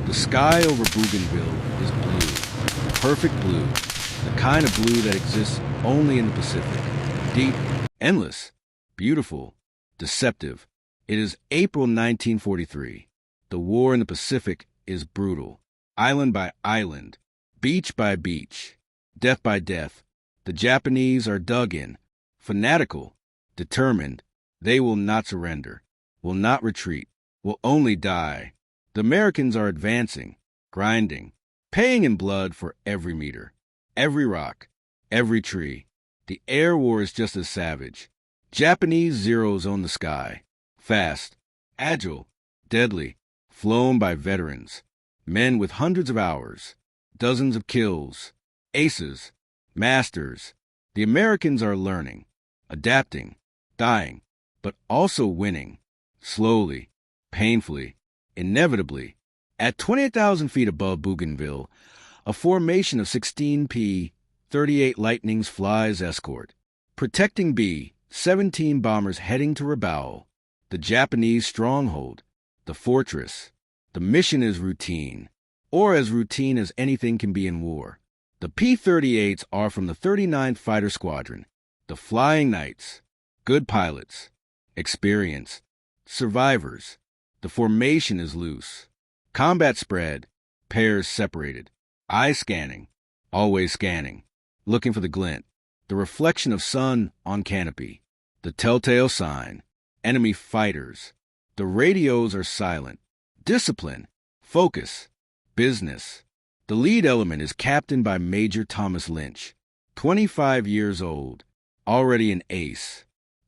The sky over Bougainville is blue, perfect blue, the kind of blue that exists only in the Pacific. Deep, endless, beautiful, deceptive. It is April 1943. The war in the Pacific is brutal. Island by island, beach by beach, death by death. The Japanese are dug in, fanatical, determined. They will not surrender, will not retreat, will only die. The Americans are advancing, grinding, paying in blood for every meter, every rock, every tree. The air war is just as savage. Japanese Zeros own the sky, fast, agile, deadly, flown by veterans, men with hundreds of hours, dozens of kills, aces, masters. The Americans are learning, adapting, dying, but also winning, slowly, painfully, inevitably. At 28,000 feet above Bougainville, a formation of 16 P-38 Lightnings flies escort, protecting B-17 bombers heading to Rabaul, the Japanese stronghold, the fortress. The mission is routine, or as routine as anything can be in war. The P-38s are from the 39th Fighter Squadron, the Flying Knights, good pilots, experience, survivors. The formation is loose. Combat spread, pairs separated, eye scanning, always scanning, looking for the glint, the reflection of sun on canopy, the telltale sign, enemy fighters. The radios are silent. Discipline, focus, business. The lead element is captained by Major Thomas Lynch, 25 years old, already an ace,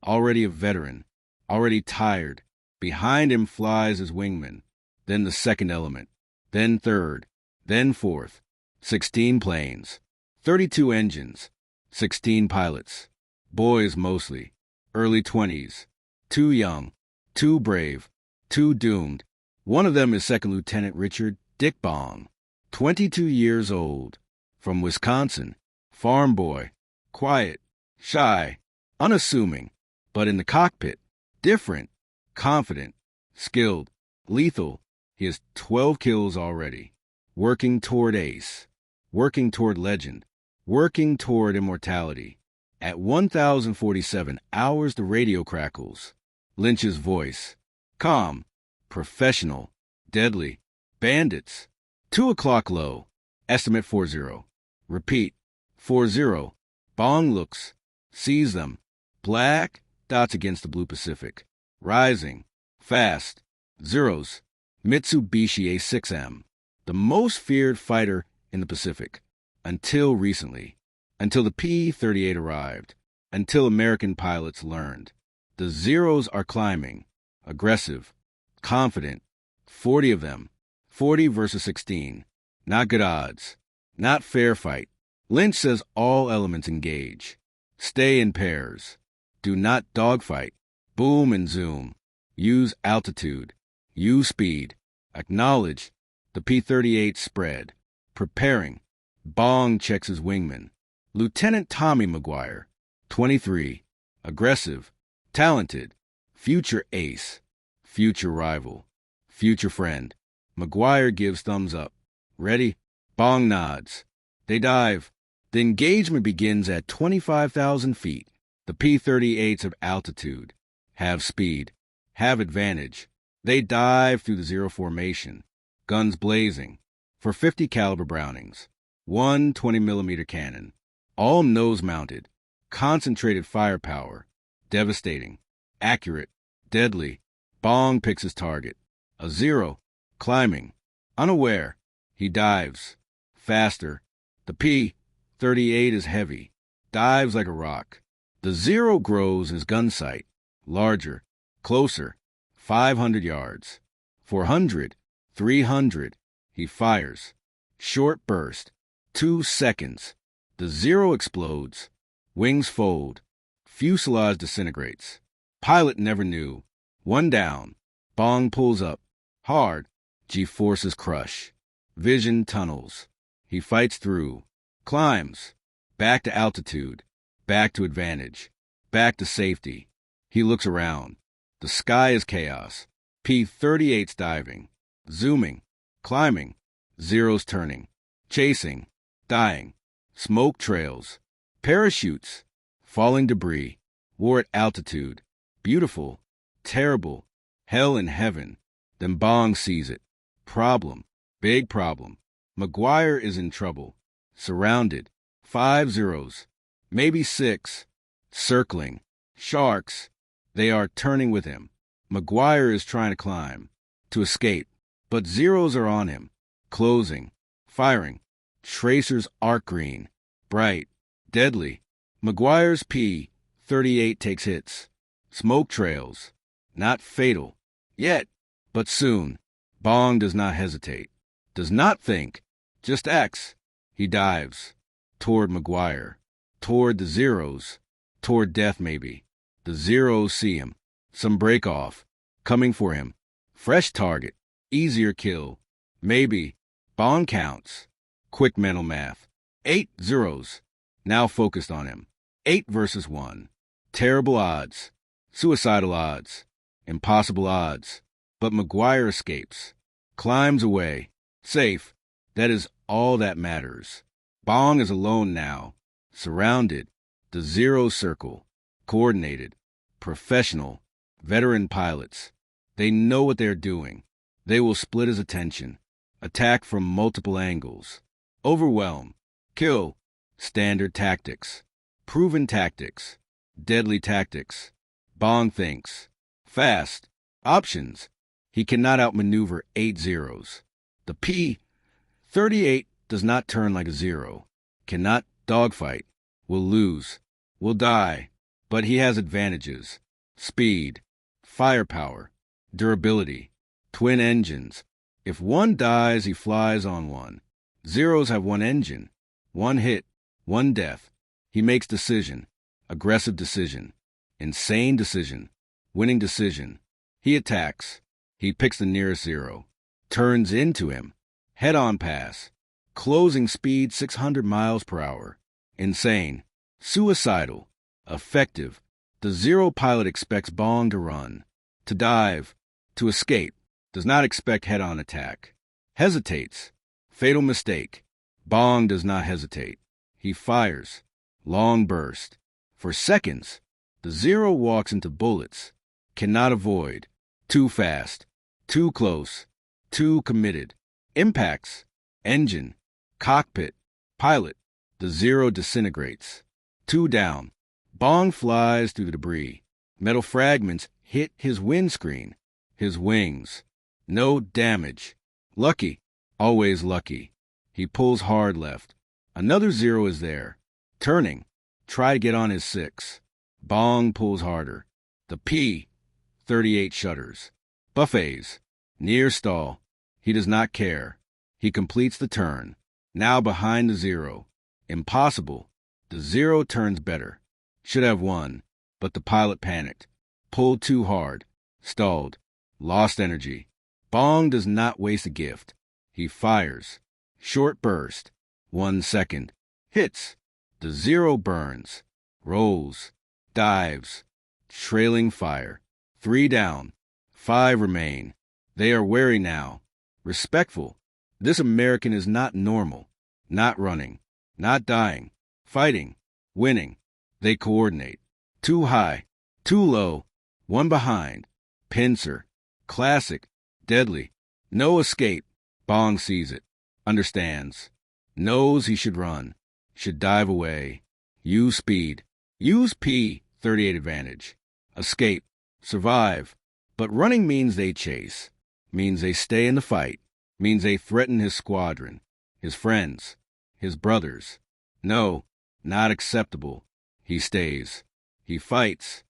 already a veteran, already tired. Behind him flies his wingman, then the second element, then third, then fourth. 16 planes, 32 engines, 16 pilots, boys mostly, early 20s, too young, too brave, too doomed. One of them is Second Lieutenant Richard Dick Bong, 22 years old, from Wisconsin, farm boy, quiet, shy, unassuming, but in the cockpit, different, confident, skilled, lethal. He has 12 kills already, working toward ace, working toward legend, working toward immortality. At 1,047 hours, the radio crackles. Lynch's voice, calm, professional, deadly. Bandits. 2 o'clock low. Estimate 40. Repeat. 40. Bong looks. Sees them. Black dots against the blue Pacific. Rising. Fast. Zeros. Mitsubishi A6M. The most feared fighter in the Pacific. Until recently. Until the P-38 arrived. Until American pilots learned. The Zeros are climbing. Aggressive. Confident. 40 of them. 40 versus 16. Not good odds. Not fair fight. Lynch says all elements engage. Stay in pairs. Do not dogfight. Boom and zoom. Use altitude. Use speed. Acknowledge. The P-38 spread. Preparing. Bong checks his wingman. Lieutenant Tommy McGuire. 23. Aggressive. Talented. Future ace. Future rival. Future friend. McGuire gives thumbs up. Ready? Bong nods. They dive. The engagement begins at 25,000 feet. The P-38s have altitude, have speed, have advantage. They dive through the zero formation, guns blazing, for 50 caliber Brownings, one 20mm cannon, all nose-mounted, concentrated firepower, devastating, accurate, deadly. Bong picks his target. A zero. Climbing. Unaware. He dives. Faster. The P-38 is heavy. Dives like a rock. The zero grows his gun sight. Larger. Closer. 500 yards. 400. 300. He fires. Short burst. 2 seconds. The zero explodes. Wings fold. Fuselage disintegrates. Pilot never knew. One down. Bong pulls up. Hard. G-forces crush. Vision tunnels. He fights through. Climbs. Back to altitude. Back to advantage. Back to safety. He looks around. The sky is chaos. P-38's diving. Zooming. Climbing. Zeros turning. Chasing. Dying. Smoke trails. Parachutes. Falling debris. War at altitude. Beautiful. Terrible. Hell in heaven. Then Bong sees it. Problem. Big problem. McGuire is in trouble. Surrounded. 5 zeros. Maybe 6. Circling. Sharks. They are turning with him. McGuire is trying to climb. To escape. But zeros are on him. Closing. Firing. Tracers arc green. Bright. Deadly. McGuire's P-38 takes hits. Smoke trails. Not fatal. Yet. But soon. Bong does not hesitate. Does not think. Just acts. He dives. Toward McGuire. Toward the zeros. Toward death, maybe. The zeros see him. Some break off. Coming for him. Fresh target. Easier kill. Maybe. Bong counts. Quick mental math. 8 zeros. Now focused on him. 8 versus 1. Terrible odds. Suicidal odds. Impossible odds. But McGuire escapes. Climbs away. Safe. That is all that matters. Bong is alone now. Surrounded. The zero circle. Coordinated. Professional. Veteran pilots. They know what they're doing. They will split his attention. Attack from multiple angles. Overwhelm. Kill. Standard tactics. Proven tactics. Deadly tactics. Bong thinks. Fast. Options. He cannot outmaneuver 8 zeros. The P-38 does not turn like a zero. Cannot dogfight. Will lose. Will die. But he has advantages. Speed. Firepower. Durability. Twin engines. If one dies, he flies on one. Zeros have one engine. One hit. One death. He makes decision. Aggressive decision. Insane decision. Winning decision. He attacks. He picks the nearest zero. Turns into him. Head-on pass. Closing speed 600 miles per hour. Insane. Suicidal. Effective. The zero pilot expects Bong to run. To dive. To escape. Does not expect head-on attack. Hesitates. Fatal mistake. Bong does not hesitate. He fires. Long burst. For seconds. The zero walks into bullets. Cannot avoid. Too fast. Too close. Too committed. Impacts. Engine. Cockpit. Pilot. The zero disintegrates. 2 down. Bong flies through the debris. Metal fragments hit his windscreen. His wings. No damage. Lucky. Always lucky. He pulls hard left. Another zero is there. Turning. Try to get on his 6. Bong pulls harder. The P-38 shudders. Buffets. Near stall. He does not care. He completes the turn. Now behind the zero. Impossible. The zero turns better. Should have won. But the pilot panicked. Pulled too hard. Stalled. Lost energy. Bong does not waste a gift. He fires. Short burst. 1 second. Hits. The zero burns. Rolls. Dives. Trailing fire. 3 down. 5 remain. They are wary now. Respectful. This American is not normal. Not running. Not dying. Fighting. Winning. They coordinate. Too high. Too low. One behind. Pincer. Classic. Deadly. No escape. Bong sees it. Understands. Knows he should run. Should dive away. Use speed. Use P-38 advantage. Escape. Survive. But running means they chase. Means they stay in the fight. Means they threaten his squadron. His friends. His brothers. No. Not acceptable. He stays. He fights.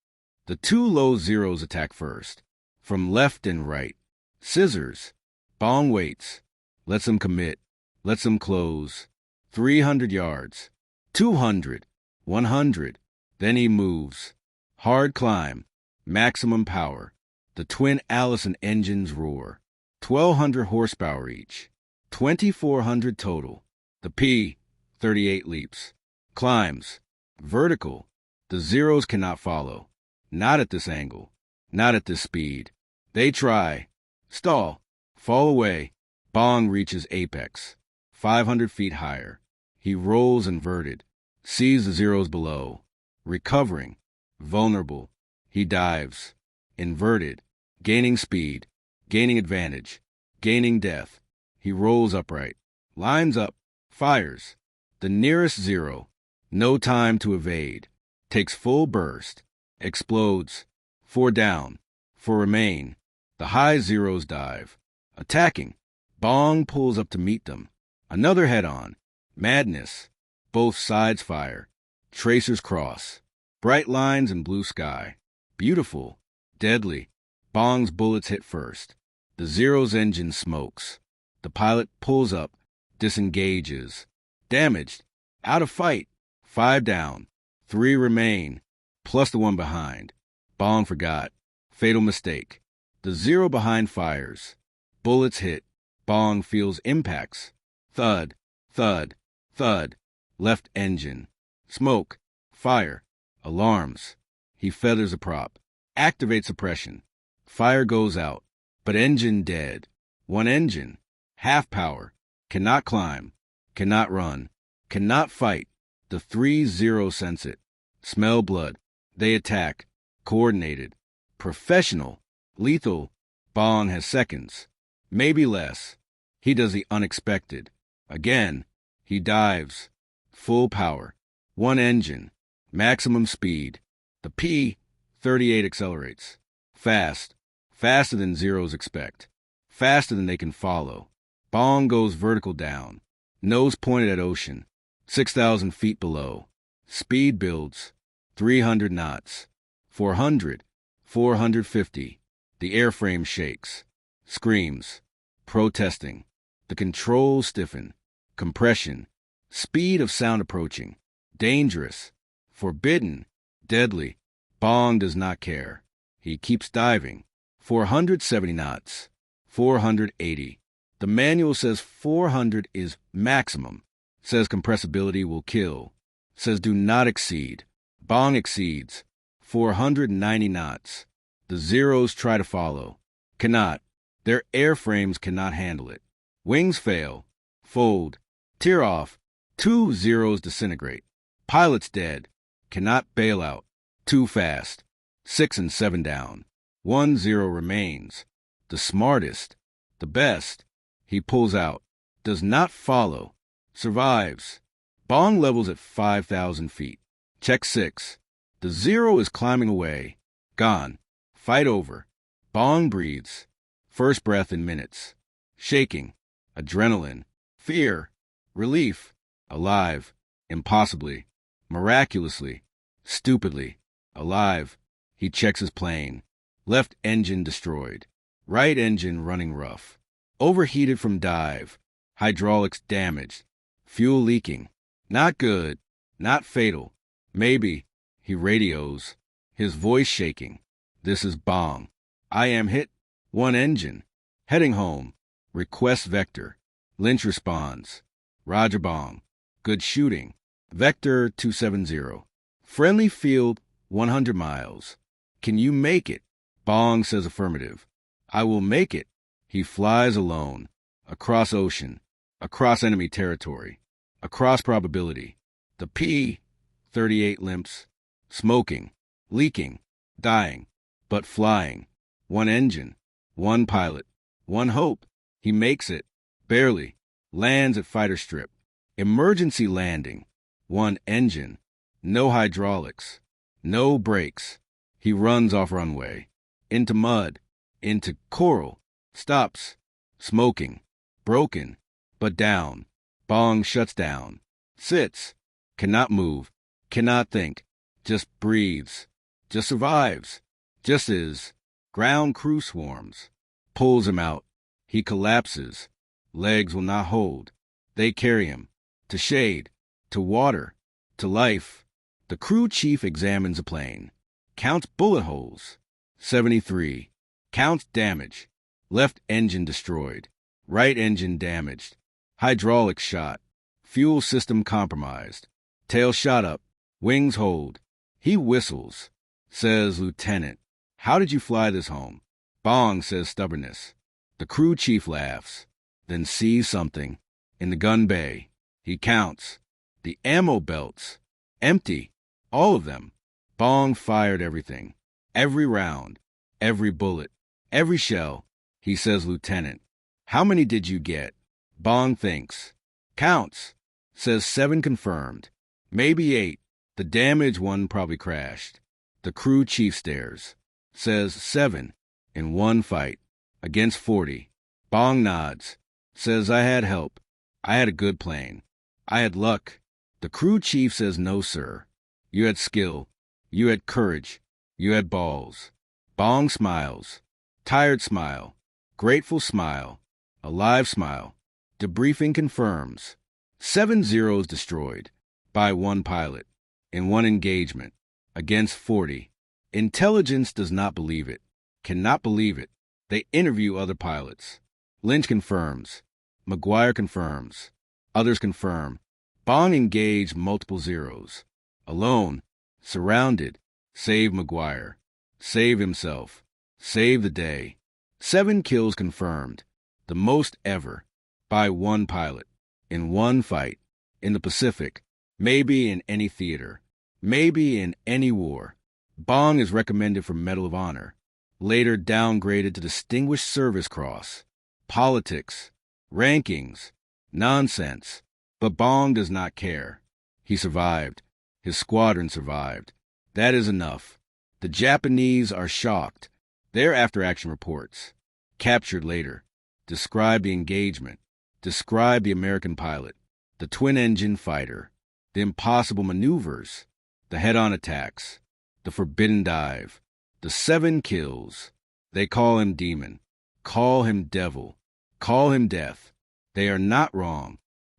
The 2 low zeros attack first. From left and right. Scissors. Bong waits. Lets them commit. Lets them close. 300 yards. 200. 100. Then he moves. Hard climb. Maximum power. The twin Allison engines roar. 1,200 horsepower each. 2,400 total. The P-38 leaps. Climbs. Vertical. The zeros cannot follow. Not at this angle. Not at this speed. They try. Stall. Fall away. Bong reaches apex, 500 feet higher. He rolls inverted, sees the Zeros below. Recovering, vulnerable. He dives, inverted, gaining speed, gaining advantage, gaining depth. He rolls upright, lines up, fires. The nearest Zero, no time to evade, takes full burst, explodes. 4 down, 4 remain. The high Zeros dive, attacking. Bong pulls up to meet them. Another head-on. Madness. Both sides fire. Tracers cross. Bright lines and blue sky. Beautiful. Deadly. Bong's bullets hit first. The Zero's engine smokes. The pilot pulls up, disengages. Damaged. Out of fight. 5 down. 3 remain. Plus the one behind. Bong forgot. Fatal mistake. The Zero behind fires. Bullets hit. Bong feels impacts. Thud, thud, thud. Left engine. Smoke. Fire. Alarms. He feathers a prop. Activates suppression. Fire goes out. But engine dead. One engine. Half power. Cannot climb. Cannot run. Cannot fight. The 3 Zeros sense it. Smell blood. They attack. Coordinated. Professional. Lethal. Bong has seconds. Maybe less. He does the unexpected. Again, he dives. Full power. One engine. Maximum speed. The P-38 accelerates. Fast. Faster than Zeros expect. Faster than they can follow. Bong goes vertical down. Nose pointed at ocean. 6,000 feet below. Speed builds. 300 knots. 400. 450. The airframe shakes. Screams. Protesting. The controls stiffen. Compression. Speed of sound approaching. Dangerous. Forbidden. Deadly. Bong does not care. He keeps diving. 470 knots. 480. The manual says 400 is maximum. Says compressibility will kill. Says do not exceed. Bong exceeds. 490 knots. The Zeros try to follow. Cannot. Their airframes cannot handle it. Wings fail. Fold. Tear off. 2 Zeros disintegrate. Pilot's dead. Cannot bail out. Too fast. 6 and 7 down. 1 Zero remains. The smartest. The best. He pulls out. Does not follow. Survives. Bong levels at 5,000 feet. Check 6. The Zero is climbing away. Gone. Fight over. Bong breathes. First breath in minutes. Shaking. Adrenaline. Fear. Relief. Alive. Impossibly. Miraculously. Stupidly. Alive. He checks his plane. Left engine destroyed. Right engine running rough. Overheated from dive. Hydraulics damaged. Fuel leaking. Not good. Not fatal. Maybe. He radios. His voice shaking. This is Bong. I am hit. One engine. Heading home. Request vector. Lynch responds. Roger Bong. Good shooting. Vector 270. Friendly field 100 miles. Can you make it? Bong says affirmative. I will make it. He flies alone. Across ocean. Across enemy territory. Across probability. The P-38 limps. Smoking. Leaking. Dying. But flying. One engine. One pilot. One hope. He makes it. Barely. Lands at fighter strip. Emergency landing. One engine. No hydraulics. No brakes. He runs off runway. Into mud. Into coral. Stops. Smoking. Broken. But down. Bong shuts down. Sits. Cannot move. Cannot think. Just breathes. Just survives. Just is. Ground crew swarms. Pulls him out. He collapses. Legs will not hold. They carry him. To shade. To water. To life. The crew chief examines the plane. Counts bullet holes. 73. Counts damage. Left engine destroyed. Right engine damaged. Hydraulics shot. Fuel system compromised. Tail shot up. Wings hold. He whistles. Says, Lieutenant, how did you fly this home? Bong says stubbornness. The crew chief laughs. then sees something. In the gun bay, he counts. The ammo belts. Empty. All of them. Bong fired everything. Every round. Every bullet. Every shell. He says, Lieutenant, how many did you get? Bong thinks. Counts. Says 7 confirmed. Maybe 8. The damaged one probably crashed. The crew chief stares. Says 7. In one fight. Against 40. Bong nods. Says I had help. I had a good plane. I had luck. The crew chief says no, sir. You had skill. You had courage. You had balls. Bong smiles. Tired smile. Grateful smile. Alive smile. Debriefing confirms. 7 zeros destroyed. By 1 pilot. In 1 engagement. Against 40. Intelligence does not believe it. Cannot believe it. They interview other pilots. Lynch confirms. McGuire confirms. Others confirm. Bong engaged multiple zeros. Alone. Surrounded. Save McGuire. Save himself. Save the day. 7 kills confirmed. The most ever. By 1 pilot. In 1 fight. In the Pacific. Maybe in any theater. Maybe in any war. Bong is recommended for Medal of Honor. Later downgraded to Distinguished Service Cross. Politics. Rankings. Nonsense. But Bong does not care. He survived. His squadron survived. That is enough. The Japanese are shocked. Their after-action reports. Captured later. Describe the engagement. Describe the American pilot. The twin-engine fighter. The impossible maneuvers. The head-on attacks. The forbidden dive. The 7 kills. They call him demon. Call him devil. Call him death. They are not wrong.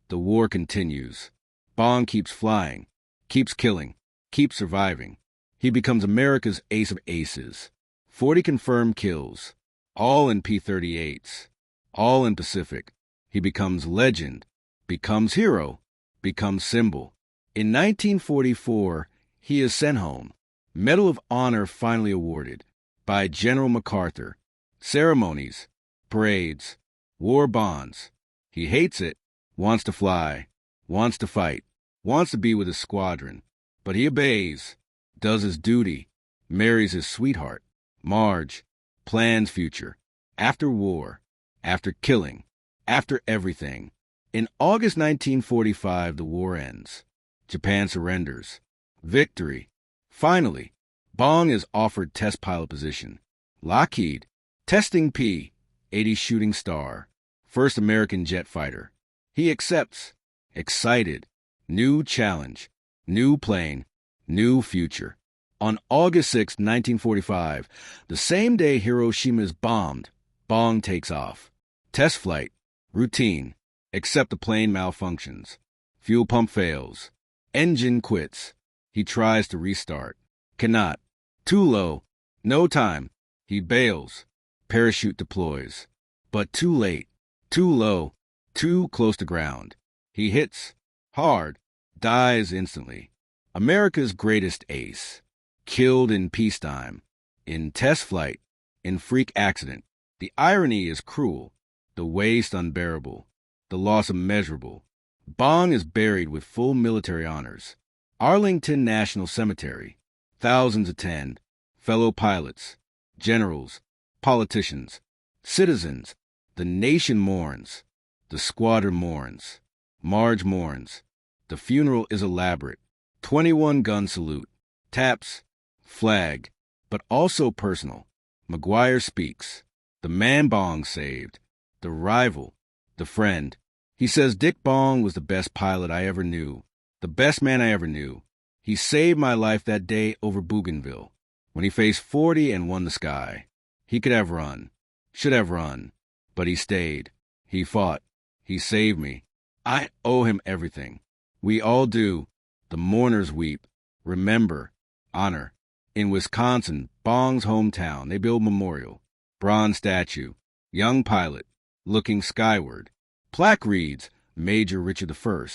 The war continues. Bong keeps flying. Keeps killing. Keeps surviving. He becomes America's ace of aces. 40 confirmed kills. All in P-38s. All in Pacific. He becomes legend. Becomes hero. Becomes symbol. In 1944, he is sent home. Medal of Honor finally awarded. By General MacArthur. Ceremonies. Parades. War bonds. He hates it. Wants to fly. Wants to fight. Wants to be with his squadron. But he obeys. Does his duty. Marries his sweetheart. Marge. Plans future. After war. After killing. After everything. In August 1945, the war ends. Japan surrenders. Victory. Finally, Bong is offered test pilot position. Lockheed. Testing P-80 Shooting Star. First American jet fighter. He accepts. Excited. New challenge. New plane. New future. On August 6, 1945, the same day Hiroshima is bombed, Bong takes off. Test flight. Routine. Except the plane malfunctions. Fuel pump fails. Engine quits. He tries to restart. Cannot. Too low. No time. He bails. Parachute deploys. But too late. Too low. Too close to ground. He hits. Hard. Dies instantly. America's greatest ace. Killed in peacetime. In test flight. In freak accident. The irony is cruel. The waste unbearable. The loss immeasurable. Bong is buried with full military honors. Arlington National Cemetery. Thousands attend. Fellow pilots. Generals. Politicians. Citizens. The nation mourns. The squadron mourns. Marge mourns. The funeral is elaborate. 21-gun salute. Taps. Flag. But also personal. McGuire speaks. The man Bong saved. The rival. The friend. He says Dick Bong was the best pilot I ever knew. The best man I ever knew. He saved my life that day over Bougainville. When he faced 40 and won the sky. He could have run. Should have run. But he stayed. He fought. He saved me. I owe him everything. We all do. The mourners weep. Remember. Honor. In Wisconsin, Bong's hometown, they build memorial. Bronze statue. Young pilot. Looking skyward. Plaque reads, Major Richard I.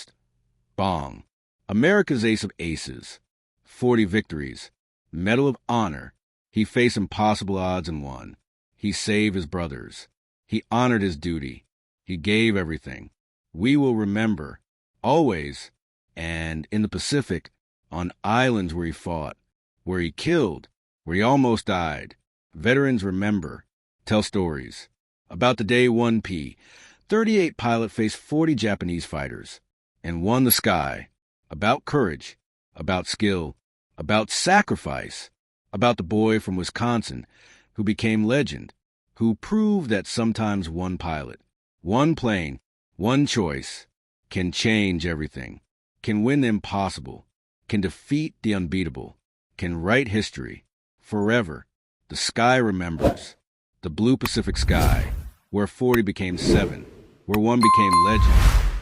Bong. America's ace of aces. 40 victories. Medal of Honor. He faced impossible odds and won. He saved his brothers. He honored his duty. He gave everything. We will remember, always, and in the Pacific, on islands where he fought, where he killed, where he almost died. Veterans remember, tell stories about the day one P-38 pilot faced 40 Japanese fighters and won the sky, about courage, about skill, about sacrifice, about the boy from Wisconsin who became legend, who proved that sometimes one pilot, one plane, one choice can change everything, can win the impossible, can defeat the unbeatable, can write history forever. The sky remembers, the blue Pacific sky, where 40 became 7, where 1 became legend,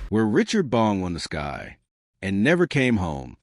where Richard Bong won the sky and never came home.